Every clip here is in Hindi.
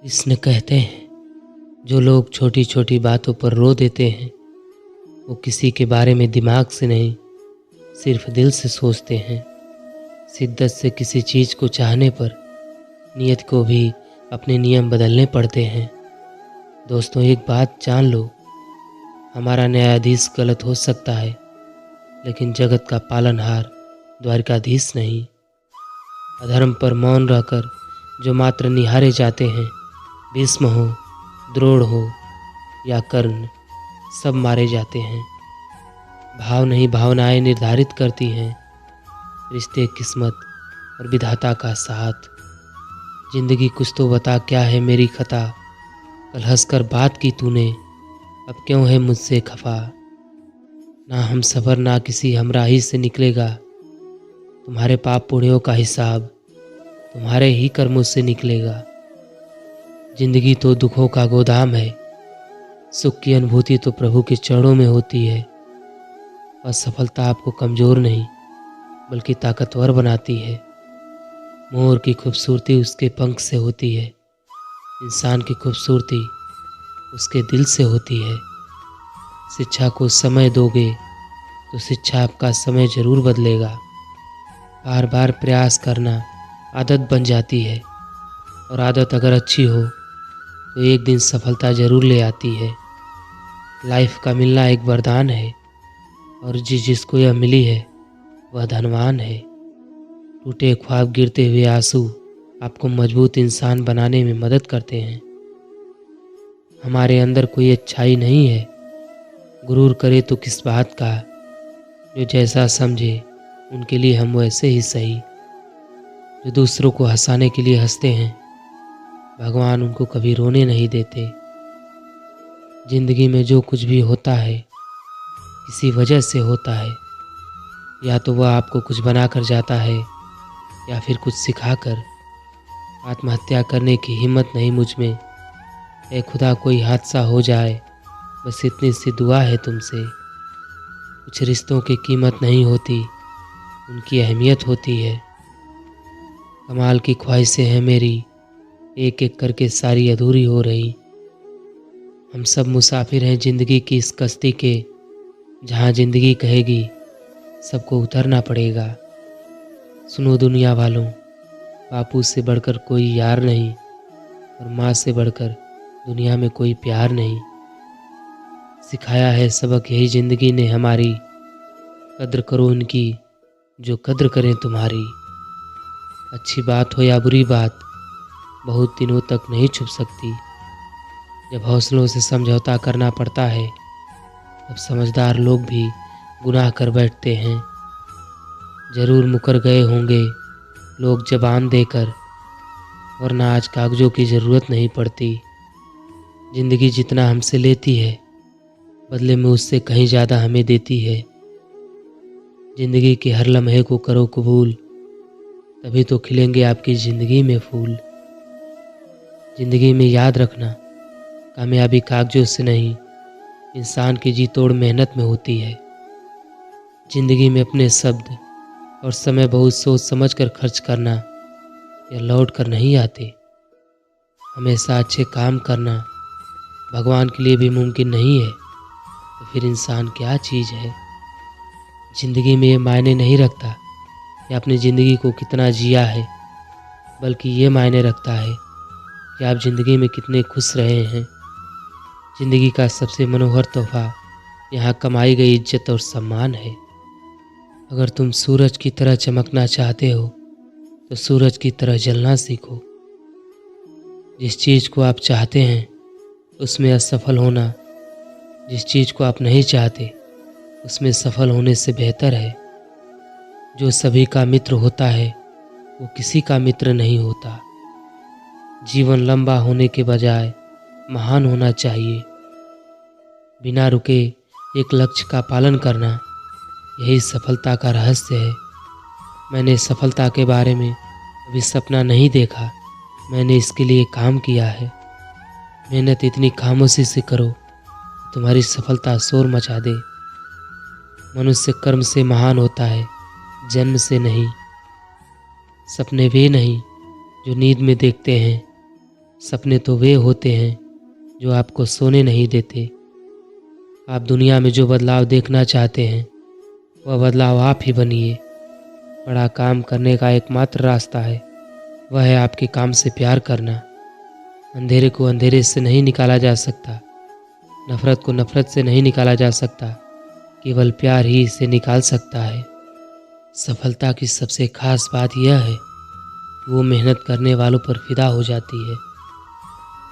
इसने कहते हैं जो लोग छोटी छोटी बातों पर रो देते हैं वो किसी के बारे में दिमाग से नहीं सिर्फ दिल से सोचते हैं। शिद्दत से किसी चीज़ को चाहने पर नियत को भी अपने नियम बदलने पड़ते हैं। दोस्तों, एक बात जान लो, हमारा न्यायाधीश गलत हो सकता है लेकिन जगत का पालनहार द्वारकाधीश नहीं। अधर्म पर मौन रहकर जो मात्र निहारे जाते हैं, भीष्म हो, द्रोण हो या कर्ण, सब मारे जाते हैं। भाव नहीं, भावनाएं निर्धारित करती हैं रिश्ते, किस्मत और विधाता का साथ। जिंदगी कुछ तो बता, क्या है मेरी खता? कल हंसकर बात की तूने, अब क्यों है मुझसे खफा? ना हम सफ़र ना किसी हमराही से निकलेगा, तुम्हारे पाप पुण्यों का हिसाब तुम्हारे ही कर्मों से निकलेगा। जिंदगी तो दुखों का गोदाम है, सुख की अनुभूति तो प्रभु के चरणों में होती है। असफलता आपको कमज़ोर नहीं बल्कि ताकतवर बनाती है। मोर की खूबसूरती उसके पंख से होती है, इंसान की खूबसूरती उसके दिल से होती है। शिक्षा को समय दोगे तो शिक्षा आपका समय ज़रूर बदलेगा। बार बार प्रयास करना आदत बन जाती है और आदत अगर अच्छी हो तो एक दिन सफलता ज़रूर ले आती है। लाइफ का मिलना एक वरदान है और जिसको यह मिली है वह धनवान है। टूटे ख्वाब, गिरते हुए आंसू आपको मजबूत इंसान बनाने में मदद करते हैं। हमारे अंदर कोई अच्छाई नहीं है, गुरूर करे तो किस बात का। जो जैसा समझे उनके लिए हम वैसे ही सही। जो दूसरों को हंसाने के लिए हंसते हैं, भगवान उनको कभी रोने नहीं देते। जिंदगी में जो कुछ भी होता है किसी वजह से होता है, या तो वह आपको कुछ बनाकर जाता है या फिर कुछ सिखाकर। आत्महत्या करने की हिम्मत नहीं मुझ में, ए खुदा कोई हादसा हो जाए, बस इतनी सी दुआ है तुमसे। कुछ रिश्तों की कीमत नहीं होती, उनकी अहमियत होती है। कमाल की ख्वाहिशें हैं मेरी, एक एक करके सारी अधूरी हो रही। हम सब मुसाफिर हैं ज़िंदगी की इस कश्ती के, जहाँ ज़िंदगी कहेगी सबको उतरना पड़ेगा। सुनो दुनिया वालों, बापू से बढ़कर कोई यार नहीं और माँ से बढ़कर दुनिया में कोई प्यार नहीं। सिखाया है सबक यही ज़िंदगी ने हमारी, कद्र करो उनकी जो कद्र करें तुम्हारी। अच्छी बात हो या बुरी बात बहुत दिनों तक नहीं छुप सकती। जब हौसलों से समझौता करना पड़ता है तब समझदार लोग भी गुनाह कर बैठते हैं। ज़रूर मुकर गए होंगे लोग ज़बान देकर, वरना आज कागज़ों की ज़रूरत नहीं पड़ती। ज़िंदगी जितना हमसे लेती है बदले में उससे कहीं ज़्यादा हमें देती है। ज़िंदगी के हर लम्हे को करो कबूल, तभी तो खिलेंगे आपकी ज़िंदगी में फूल। ज़िंदगी में याद रखना, कामयाबी कागज़ों से नहीं इंसान की जी तोड़ मेहनत में होती है। ज़िंदगी में अपने शब्द और समय बहुत सोच समझ कर खर्च करना या लौट कर नहीं आते। हमेशा अच्छे काम करना भगवान के लिए भी मुमकिन नहीं है, तो फिर इंसान क्या चीज़ है। ज़िंदगी में ये मायने नहीं रखता कि आपने ज़िंदगी को कितना जिया है, बल्कि ये मायने रखता है कि आप ज़िंदगी में कितने खुश रहे हैं। ज़िंदगी का सबसे मनोहर तोहफा यहाँ कमाई गई इज्जत और सम्मान है। अगर तुम सूरज की तरह चमकना चाहते हो तो सूरज की तरह जलना सीखो। जिस चीज़ को आप चाहते हैं उसमें असफल होना, जिस चीज़ को आप नहीं चाहते उसमें सफल होने से बेहतर है। जो सभी का मित्र होता है वो किसी का मित्र नहीं होता। जीवन लंबा होने के बजाय महान होना चाहिए। बिना रुके एक लक्ष्य का पालन करना, यही सफलता का रहस्य है। मैंने सफलता के बारे में कभी सपना नहीं देखा, मैंने इसके लिए काम किया है। मेहनत इतनी खामोशी से करो तुम्हारी सफलता शोर मचा दे। मनुष्य कर्म से महान होता है, जन्म से नहीं। सपने वे नहीं जो नींद में देखते हैं, सपने तो वे होते हैं जो आपको सोने नहीं देते। आप दुनिया में जो बदलाव देखना चाहते हैं वह बदलाव आप ही बनिए। बड़ा काम करने का एकमात्र रास्ता है, वह है आपके काम से प्यार करना। अंधेरे को अंधेरे से नहीं निकाला जा सकता, नफ़रत को नफ़रत से नहीं निकाला जा सकता, केवल प्यार ही इसे निकाल सकता है। सफलता की सबसे खास बात यह है कि वो मेहनत करने वालों पर फिदा हो जाती है।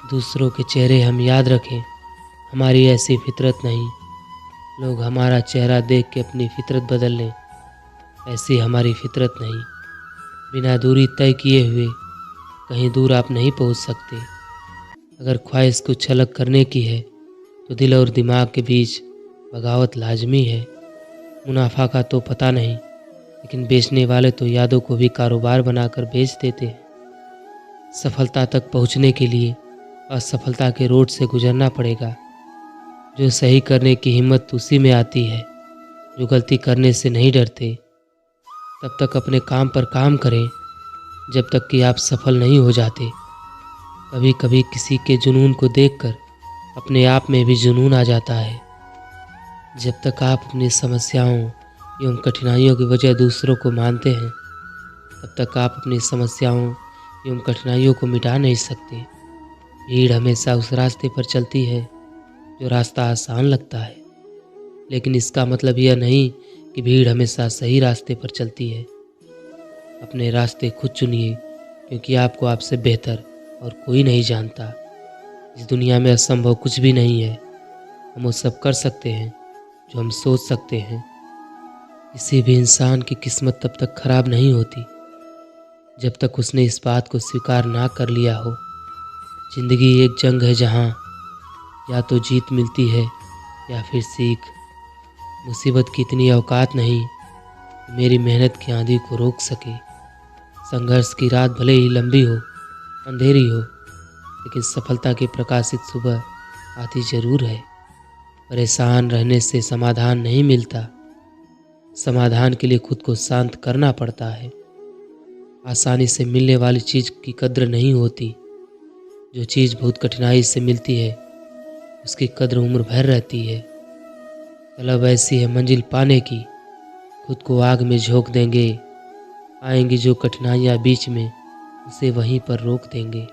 दूसरों के चेहरे हम याद रखें, हमारी ऐसी फितरत नहीं। लोग हमारा चेहरा देख के अपनी फितरत बदल लें, ऐसी हमारी फितरत नहीं। बिना दूरी तय किए हुए कहीं दूर आप नहीं पहुंच सकते। अगर ख्वाहिश को छलक करने की है तो दिल और दिमाग के बीच बगावत लाजमी है। मुनाफा का तो पता नहीं, लेकिन बेचने वाले तो यादों को भी कारोबार बनाकर बेच देते हैं। सफलता तक पहुंचने के लिए असफलता के रोड से गुजरना पड़ेगा। जो सही करने की हिम्मत उसी में आती है जो गलती करने से नहीं डरते। तब तक अपने काम पर काम करें जब तक कि आप सफल नहीं हो जाते। कभी कभी किसी के जुनून को देखकर अपने आप में भी जुनून आ जाता है। जब तक आप अपनी समस्याओं एवं कठिनाइयों की वजह दूसरों को मानते हैं, तब तक आप अपनी समस्याओं एवं कठिनाइयों को मिटा नहीं सकते। भीड़ हमेशा उस रास्ते पर चलती है जो रास्ता आसान लगता है, लेकिन इसका मतलब यह नहीं कि भीड़ हमेशा सही रास्ते पर चलती है। अपने रास्ते खुद चुनिए, क्योंकि आपको आपसे बेहतर और कोई नहीं जानता। इस दुनिया में असंभव कुछ भी नहीं है। हम वो सब कर सकते हैं जो हम सोच सकते हैं। किसी भी इंसान की किस्मत तब तक खराब नहीं होती जब तक उसने इस बात को स्वीकार ना कर लिया हो। जिंदगी एक जंग है जहाँ या तो जीत मिलती है या फिर सीख। मुसीबत की इतनी औकात नहीं कि मेरी मेहनत की आंधी को रोक सके। संघर्ष की रात भले ही लंबी हो, अंधेरी हो, लेकिन सफलता की प्रकाशित सुबह आती जरूर है। परेशान रहने से समाधान नहीं मिलता, समाधान के लिए खुद को शांत करना पड़ता है। आसानी से मिलने वाली चीज़ की कद्र नहीं होती। जो चीज़ बहुत कठिनाई से मिलती है उसकी कद्र उम्र भर रहती है। तलब ऐसी है मंजिल पाने की, खुद को आग में झोंक देंगे। आएंगी जो कठिनाइयाँ बीच में, उसे वहीं पर रोक देंगे।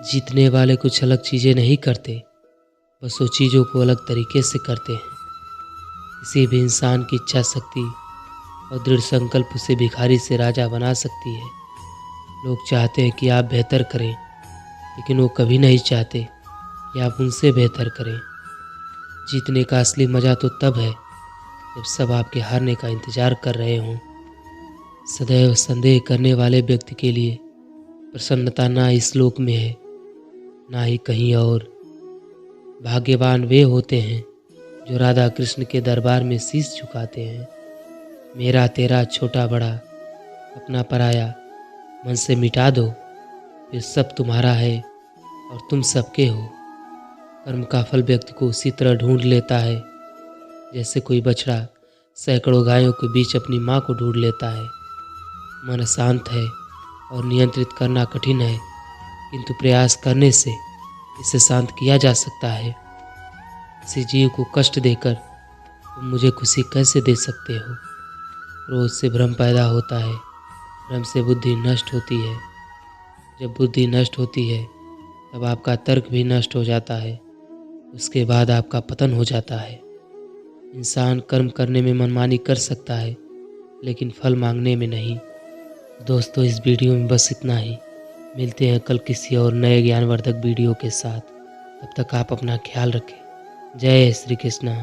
जीतने वाले कुछ अलग चीज़ें नहीं करते, बस वो चीज़ों को अलग तरीके से करते हैं। किसी भी इंसान की इच्छा शक्ति और दृढ़ संकल्प उसे भिखारी से राजा बना सकती है। लोग चाहते हैं कि आप बेहतर करें, लेकिन वो कभी नहीं चाहते कि आप उनसे बेहतर करें। जीतने का असली मज़ा तो तब है जब सब आपके हारने का इंतज़ार कर रहे हों। सदैव संदेह करने वाले व्यक्ति के लिए प्रसन्नता ना इस लोक में है, ना ही कहीं और। भाग्यवान वे होते हैं जो राधा कृष्ण के दरबार में शीश झुकाते हैं। मेरा तेरा छोटा बड़ा, अपना पराया मन से मिटा दो, फिर सब तुम्हारा है और तुम सबके हो। कर्म का फल व्यक्ति को उसी तरह ढूंढ लेता है जैसे कोई बछड़ा सैकड़ों गायों के बीच अपनी माँ को ढूंढ लेता है। मन शांत है और नियंत्रित करना कठिन है, किंतु प्रयास करने से इसे शांत किया जा सकता है। किसी जीव को कष्ट देकर तुम मुझे खुशी कैसे दे सकते हो? रोज से भ्रम पैदा होता है, भ्रम से बुद्धि नष्ट होती है। जब बुद्धि नष्ट होती है तब आपका तर्क भी नष्ट हो जाता है, उसके बाद आपका पतन हो जाता है। इंसान कर्म करने में मनमानी कर सकता है, लेकिन फल मांगने में नहीं। दोस्तों, इस वीडियो में बस इतना ही। मिलते हैं कल किसी और नए ज्ञानवर्धक वीडियो के साथ। तब तक आप अपना ख्याल रखें। जय श्री कृष्ण।